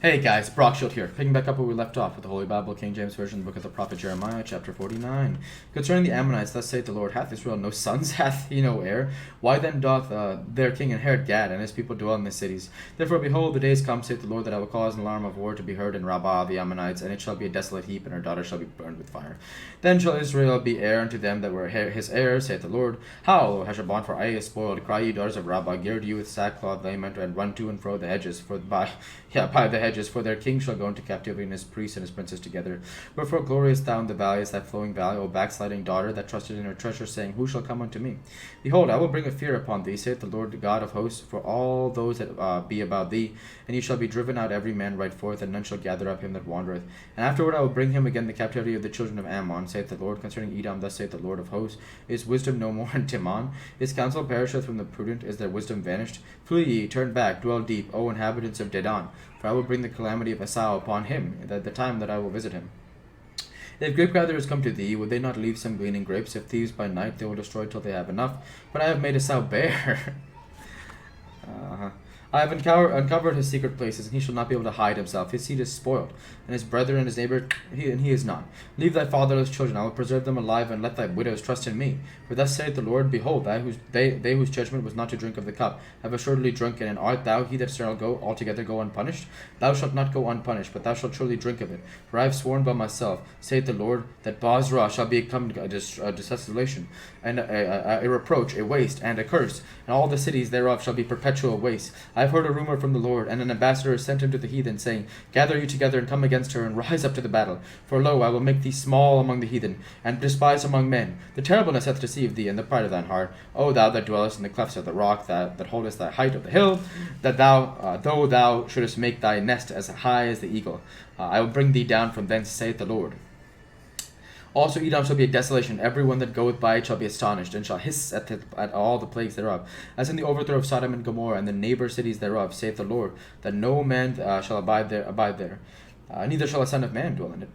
Hey guys, Brock Shield here, picking back up where we left off with the Holy Bible, King James Version, the book of the prophet Jeremiah, chapter 49. Concerning the Ammonites, thus saith the Lord, hath Israel no sons, hath he no heir? Why then doth their king inherit Gad, and his people dwell in the cities? Therefore, behold, the days come, saith the Lord, that I will cause an alarm of war to be heard in Rabbah of the Ammonites, and it shall be a desolate heap, and her daughters shall be burned with fire. Then shall Israel be heir unto them that were his heirs, saith the Lord. Howl, O Heshbon, for Ai is spoiled. Cry, ye daughters of Rabbah, gird you with sackcloth, lament, and run to and fro the hedges, by the hedges, for their king shall go into captivity, and his priests and his princes together. Wherefore glorious thou in the valleys, thy flowing valley, O backsliding daughter, that trusted in her treasure, saying, Who shall come unto me? Behold, I will bring a fear upon thee, saith the Lord God of hosts, for all those that be about thee, and ye shall be driven out every man right forth, and none shall gather up him that wandereth. And afterward I will bring him again the captivity of the children of Ammon, saith the Lord. Concerning Edom, thus saith the Lord of hosts, Is wisdom no more in Teman? His counsel perisheth from the prudent, is their wisdom vanished? Flee ye, turn back, dwell deep, O inhabitants of Dedan, for I will bring the calamity of Esau upon him at the time that I will visit him. If grape gatherers come to thee, would they not leave some gleaning grapes? If thieves by night, they will destroy till they have enough. But I have made Esau bare. I have uncovered his secret places, and he shall not be able to hide himself. His seed is spoiled, and his brethren and his neighbor, he is not. Leave thy fatherless children, I will preserve them alive, and let thy widows trust in me. For thus saith the Lord, Behold, they whose judgment was not to drink of the cup, have assuredly drunken, and art thou he that shall go altogether go unpunished? Thou shalt not go unpunished, but thou shalt surely drink of it. For I have sworn by myself, saith the Lord, that Basra shall become a desolation, and a reproach, a waste, and a curse, and all the cities thereof shall be perpetual waste. I have heard a rumor from the Lord, and an ambassador is sent unto the heathen, saying, Gather you together, and come against her, and rise up to the battle. For lo, I will make thee small among the heathen, and despised among men. The terribleness hath deceived thee, and the pride of thine heart. O thou that dwellest in the clefts of the rock, that holdest the height of the hill, that thou, though thou shouldest make thy nest as high as the eagle, I will bring thee down from thence, saith the Lord. Also Edom shall be a desolation, every one that goeth by it shall be astonished, and shall hiss at all the plagues thereof, as in the overthrow of Sodom and Gomorrah, and the neighbor cities thereof, saith the Lord, that no man shall abide there, neither shall a son of man dwell in it.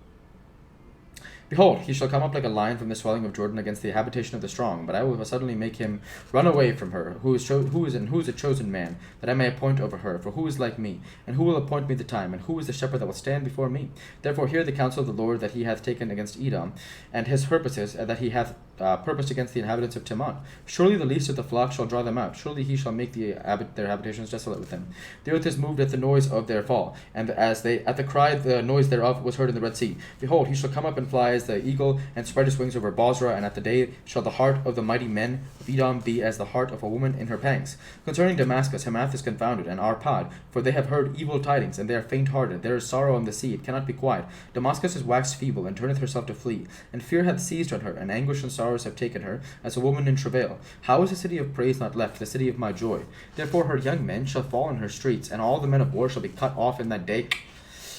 Behold, he shall come up like a lion from the swelling of Jordan against the habitation of the strong, but I will suddenly make him run away from her, who is a chosen man, that I may appoint over her. For who is like me, and who will appoint me the time, and who is the shepherd that will stand before me? Therefore hear the counsel of the Lord that he hath taken against Edom, and his purposes that he hath purposed against the inhabitants of Teman. Surely the least of the flock shall draw them out. Surely he shall make their habitations desolate with them. The earth is moved at the noise of their fall, and as they at the cry the noise thereof was heard in the Red Sea. Behold, he shall come up and fly as the eagle, and spread his wings over Bozrah, and at the day shall the heart of the mighty men of Edom be as the heart of a woman in her pangs. Concerning Damascus, Hamath is confounded, and Arpad, for they have heard evil tidings, and they are faint-hearted. There is sorrow on the sea, it cannot be quiet. Damascus is waxed feeble, and turneth herself to flee, and fear hath seized on her, and anguish and sorrows have taken her, as a woman in travail. How is the city of praise not left, the city of my joy? Therefore her young men shall fall in her streets, and all the men of war shall be cut off in that day,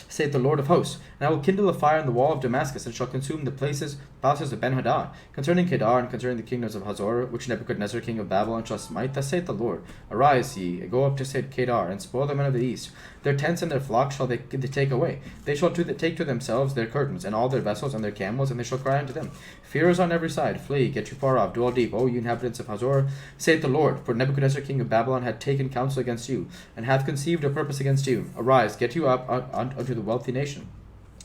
saith the Lord of hosts. And I will kindle a fire in the wall of Damascus, and shall consume the palaces of Benhadad. Concerning Kedar, and concerning the kingdoms of Hazor, which Nebuchadnezzar king of Babylon shall smite, thus saith the Lord, Arise ye, go up to Kedar, and spoil the men of the east. Their tents and their flocks shall they take away. They shall take to themselves their curtains, and all their vessels, and their camels, and they shall cry unto them, Fear is on every side, flee, get you far off, dwell deep, O you inhabitants of Hazor, saith the Lord, for Nebuchadnezzar king of Babylon hath taken counsel against you, and hath conceived a purpose against you. Arise, get you up unto the wealthy nation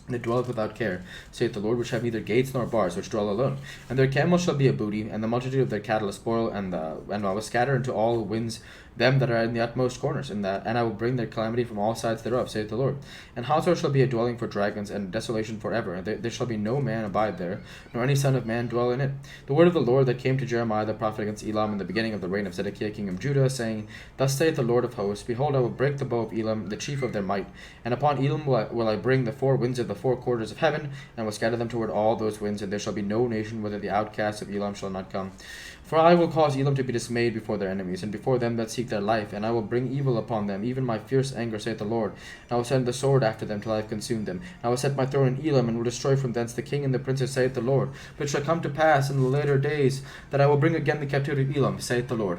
that dwelleth without care, saith the Lord, which have neither gates nor bars, which dwell alone. And their camels shall be a booty, and the multitude of their cattle a spoil, and I will scatter into all winds them that are in the utmost corners, and I will bring their calamity from all sides thereof, saith the Lord. And Hazor shall be a dwelling for dragons, and desolation forever, and there shall be no man abide there, nor any son of man dwell in it. The word of the Lord that came to Jeremiah the prophet against Elam in the beginning of the reign of Zedekiah king of Judah, saying, Thus saith the Lord of hosts, Behold, I will break the bow of Elam, the chief of their might, and upon Elam will I bring the four winds of the four quarters of heaven, and will scatter them toward all those winds, and there shall be no nation whither the outcasts of Elam shall not come. For I will cause Elam to be dismayed before their enemies, and before them that seek their life, and I will bring evil upon them, even my fierce anger, saith the Lord. And I will send the sword after them till I have consumed them. And I will set my throne in Elam, and will destroy from thence the king and the princes, saith the Lord. But it shall come to pass in the later days that I will bring again the captivity of Elam, saith the Lord.